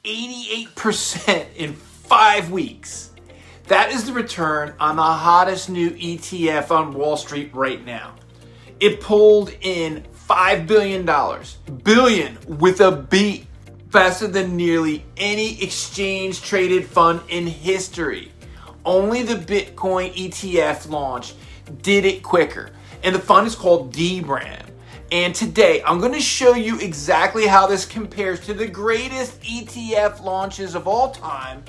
88% in 5 weeks. That is the return on the hottest new ETF on Wall Street right now. It pulled in $5 billion. Billion with a B. Faster than nearly any exchange-traded fund in history. Only the Bitcoin ETF launch did it quicker. And the fund is called DRAM. And today, I'm going to show you exactly how this compares to the greatest ETF launches of all time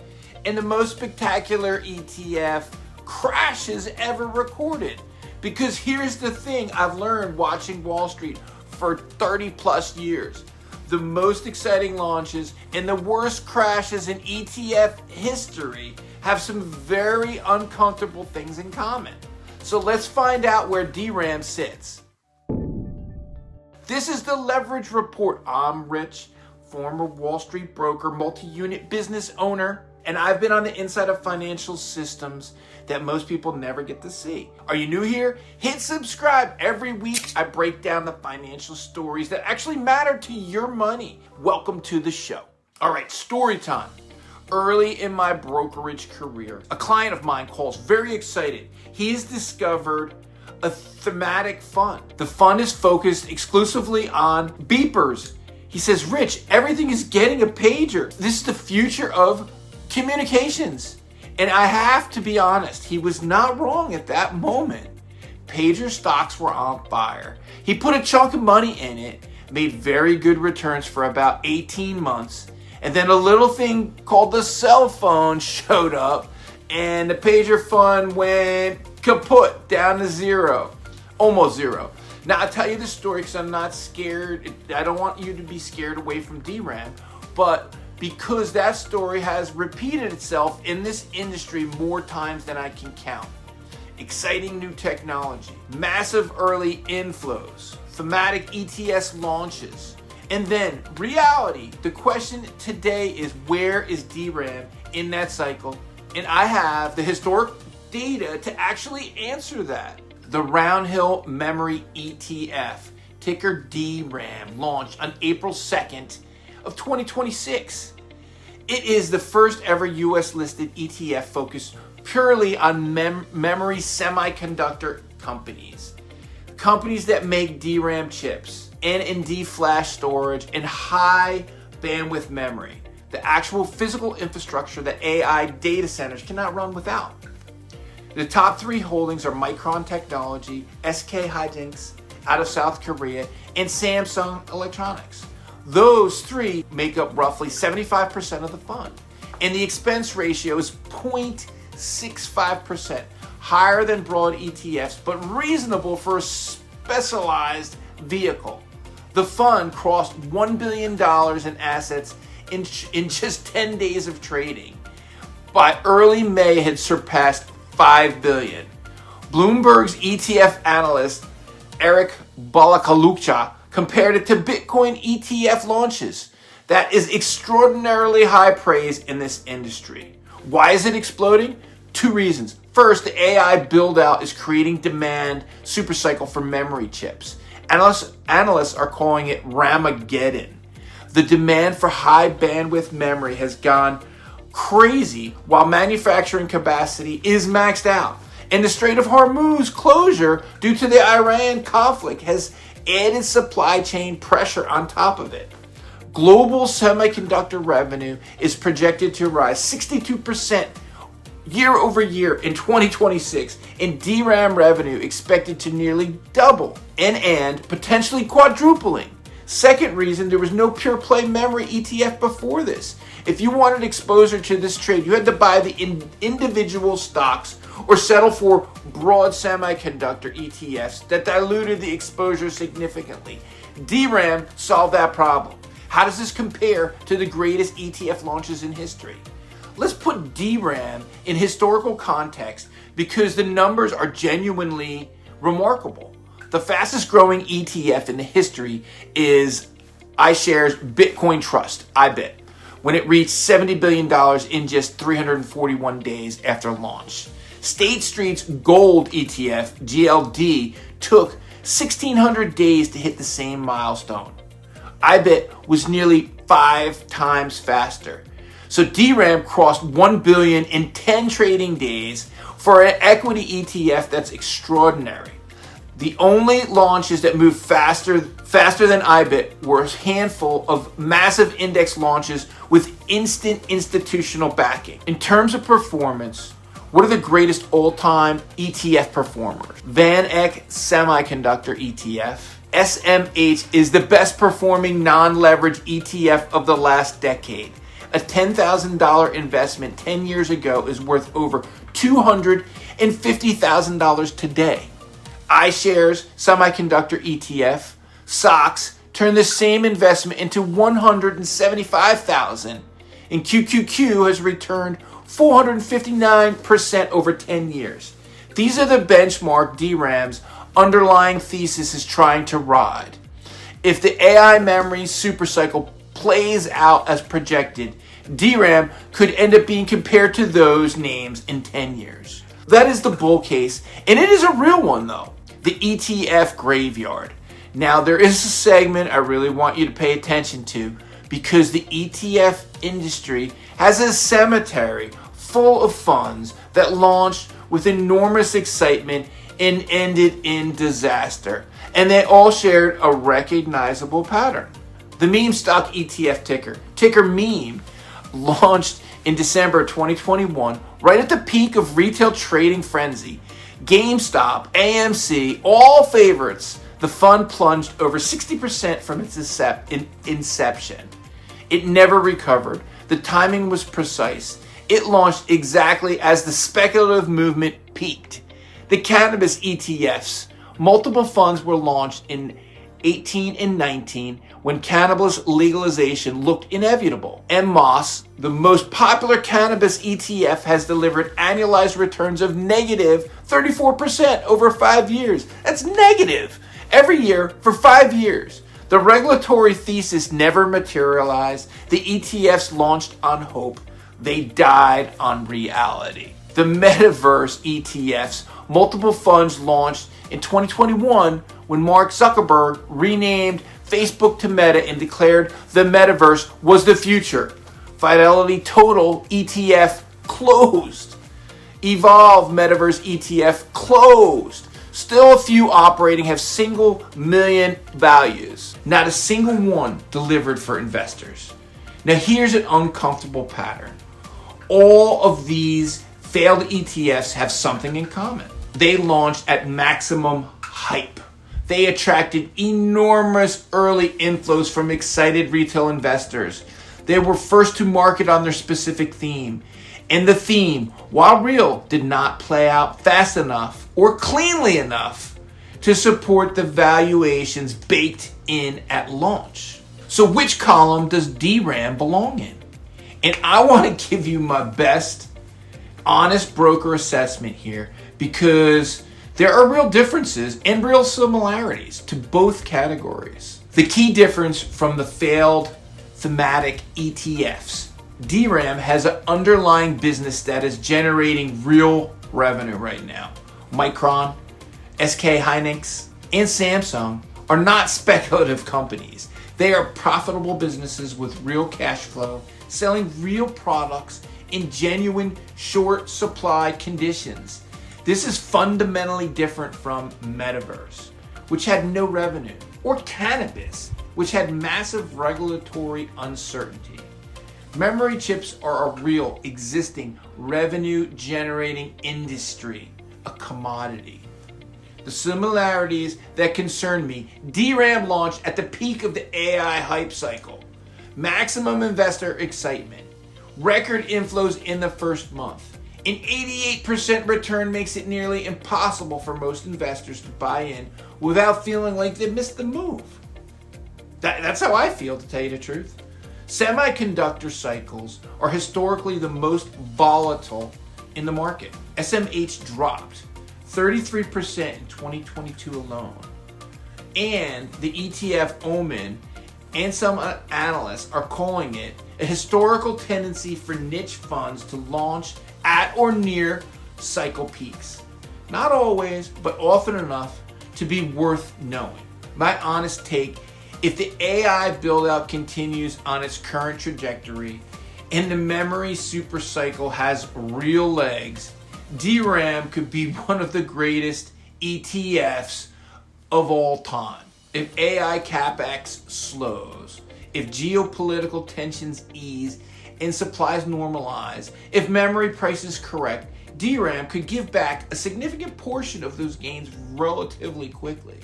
and the most spectacular ETF crashes ever recorded. Because here's the thing I've learned watching Wall Street for 30 plus years. The most exciting launches and the worst crashes in ETF history have some very uncomfortable things in common. So let's find out where DRAM sits. This is the Leverage Report. I'm Rich, former Wall Street broker, multi-unit business owner, and I've been on the inside of financial systems that most people never get to see. Are you new here? Hit subscribe. Every week I break down the financial stories that actually matter to your money. Welcome to the show. All right, story time. Early in my brokerage career, a client of mine calls very excited. He's discovered a thematic fund. The fund is focused exclusively on beepers. He says, Rich, everything is getting a pager. This is the future of communications. And I have to be honest, he was not wrong at that moment. Pager stocks were on fire. He put a chunk of money in it, made very good returns for about 18 months, and then a little thing called the cell phone showed up, and the pager fund went kaput, down to zero, almost zero. Now, I'll tell you the story because I'm not scared. I don't want you to be scared away from DRAM, but because that story has repeated itself in this industry more times than I can count. Exciting new technology, massive early inflows, thematic ETFs launches, and then reality. The question today is, where is DRAM in that cycle? And I have the historic data to actually answer that. The Roundhill Memory ETF, ticker DRAM, launched on April 2nd of 2026. It is the first ever US listed ETF focused purely on memory semiconductor companies. Companies that make DRAM chips, NAND flash storage, and high bandwidth memory. The actual physical infrastructure that AI data centers cannot run without. The top 3 holdings are Micron Technology, SK Hynix out of South Korea, and Samsung Electronics. Those 3 make up roughly 75% of the fund. And the expense ratio is 0.65%, higher than broad ETFs, but reasonable for a specialized vehicle. The fund crossed $1 billion in assets in just 10 days of trading. By early May, it had surpassed $5 billion. Bloomberg's ETF analyst, Eric Balakalucha, compared it to Bitcoin ETF launches. That is extraordinarily high praise in this industry. Why is it exploding? 2 reasons. First, the AI build-out is creating demand supercycle for memory chips. Analysts are calling it Ramageddon. The demand for high bandwidth memory has gone crazy while manufacturing capacity is maxed out. And the Strait of Hormuz closure due to the Iran conflict has added supply chain pressure on top of it. Global semiconductor revenue is projected to rise 62% year over year in 2026, and DRAM revenue expected to nearly double and potentially quadrupling. Second reason, there was no pure play memory ETF before this. If you wanted exposure to this trade, you had to buy the individual stocks or settle for broad semiconductor ETFs that diluted the exposure significantly. DRAM solved that problem. How does this compare to the greatest ETF launches in history? Let's put DRAM in historical context because the numbers are genuinely remarkable. The fastest growing ETF in the history is iShares Bitcoin Trust, IBIT, when it reached $70 billion in just 341 days after launch. State Street's Gold ETF, GLD, took 1,600 days to hit the same milestone. IBIT was nearly 5 times faster. So DRAM crossed 1 billion in 10 trading days for an equity ETF. That's extraordinary. The only launches that moved faster than IBIT were a handful of massive index launches with instant institutional backing. In terms of performance, what are the greatest all-time ETF performers? Van Eck Semiconductor ETF. SMH is the best performing non-leveraged ETF of the last decade. A $10,000 investment 10 years ago is worth over $250,000 today. iShares Semiconductor ETF, SOX, turned the same investment into $175,000. And QQQ has returned 459% over 10 years. These are the benchmark DRAM's underlying thesis is trying to ride. If the AI memory supercycle plays out as projected, DRAM could end up being compared to those names in 10 years. That is the bull case, and it is a real one though. The ETF graveyard. Now there is a segment I really want you to pay attention to because the ETF industry has a cemetery full of funds that launched with enormous excitement and ended in disaster. And they all shared a recognizable pattern. The meme stock ETF ticker meme, launched in December 2021, right at the peak of retail trading frenzy. GameStop, AMC, all favorites. The fund plunged over 60% from its inception. It never recovered. The timing was precise. It launched exactly as the speculative movement peaked. The cannabis ETFs, multiple funds were launched in 18 and 19 when cannabis legalization looked inevitable. MMOS, the most popular cannabis ETF, has delivered annualized returns of negative 34% over 5 years. That's negative every year for 5 years. The regulatory thesis never materialized. The ETFs launched on hope. They died on reality. The metaverse ETFs, multiple funds launched in 2021 when Mark Zuckerberg renamed Facebook to Meta and declared the metaverse was the future. Fidelity Total ETF closed. Evolve Metaverse ETF closed. Still a few operating have single million values. Not a single one delivered for investors. Now here's an uncomfortable pattern. All of these failed ETFs have something in common. They launched at maximum hype. They attracted enormous early inflows from excited retail investors. They were first to market on their specific theme. And the theme, while real, did not play out fast enough or cleanly enough to support the valuations baked in at launch. So which column does DRAM belong in? And I want to give you my best honest broker assessment here because there are real differences and real similarities to both categories. The key difference from the failed thematic ETFs, DRAM has an underlying business that is generating real revenue right now. Micron, SK Hynix, and Samsung are not speculative companies. They are profitable businesses with real cash flow, selling real products in genuine short supply conditions. This is fundamentally different from metaverse, which had no revenue, or cannabis, which had massive regulatory uncertainty. Memory chips are a real, existing, revenue-generating industry, a commodity. The similarities that concern me, DRAM launched at the peak of the AI hype cycle. Maximum investor excitement. Record inflows in the first month. An 88% return makes it nearly impossible for most investors to buy in without feeling like they missed the move. That's how I feel, to tell you the truth. Semiconductor cycles are historically the most volatile in the market. SMH dropped 33% in 2022 alone. And the ETF Omen and some analysts are calling it a historical tendency for niche funds to launch at or near cycle peaks. Not always, but often enough to be worth knowing. My honest take If the AI build-out continues on its current trajectory and the memory super cycle has real legs, DRAM could be one of the greatest ETFs of all time. If AI capex slows, if geopolitical tensions ease and supplies normalize, if memory prices correct, DRAM could give back a significant portion of those gains relatively quickly.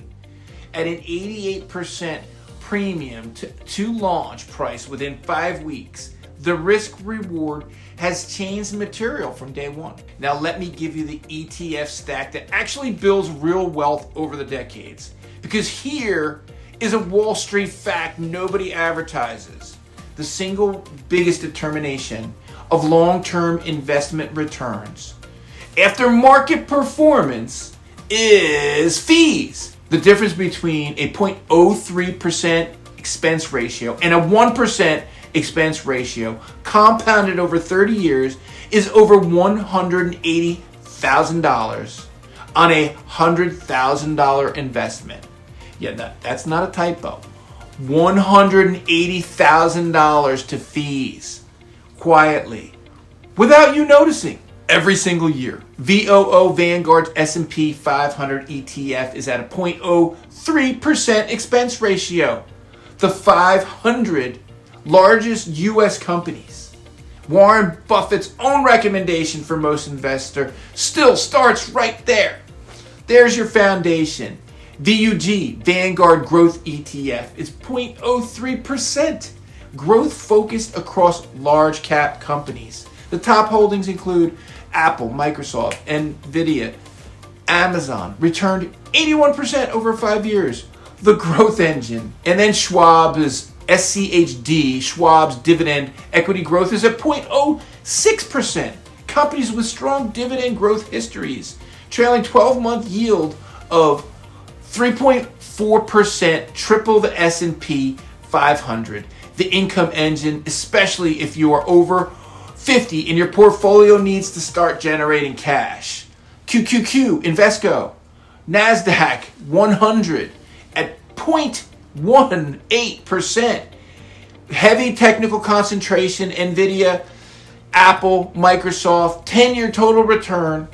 At an 88% premium to launch price within 5 weeks, the risk reward has changed material from day one. Now let me give you the ETF stack that actually builds real wealth over the decades. Because here is a Wall Street fact nobody advertises. The single biggest determination of long-term investment returns after market performance is fees. The difference between a 0.03% expense ratio and a 1% expense ratio compounded over 30 years is over $180,000 on a $100,000 investment. Yeah, that's not a typo. $180,000 to fees quietly without you noticing every single year. VOO Vanguard's S&P 500 ETF is at a 0.03% expense ratio. The 500 largest U.S. companies. Warren Buffett's own recommendation for most investors still starts right there. There's your foundation. VUG, Vanguard Growth ETF, is 0.03%. Growth focused across large cap companies. The top holdings include Apple, Microsoft, Nvidia, Amazon, returned 81% over 5 years. The growth engine. And then Schwab's SCHD, Schwab's dividend equity growth is at 0.06%. Companies with strong dividend growth histories. Trailing 12-month yield of 3.4%, triple the S&P 500. The income engine, especially if you are over 50 and your portfolio needs to start generating cash. QQQ, Invesco, NASDAQ 100 at 0.18%. Heavy technical concentration, Nvidia, Apple, Microsoft, 10-year total return,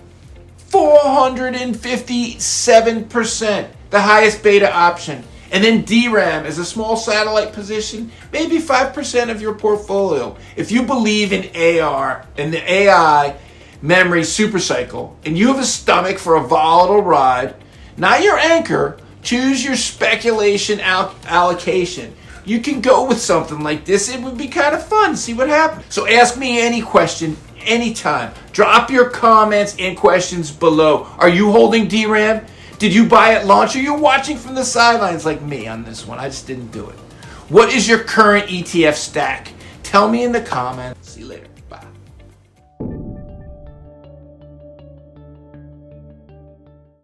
457%. The highest beta option. And then DRAM as a small satellite position, maybe 5% of your portfolio. If you believe in AR and the AI memory supercycle, and you have a stomach for a volatile ride, not your anchor, choose your speculation allocation. You can go with something like this. It would be kind of fun to see what happens. So ask me any question anytime. Drop your comments and questions below. Are you holding DRAM? Did you buy at launch? Or are you watching from the sidelines like me on this one? I just didn't do it. What is your current ETF stack? Tell me in the comments. See you later. Bye.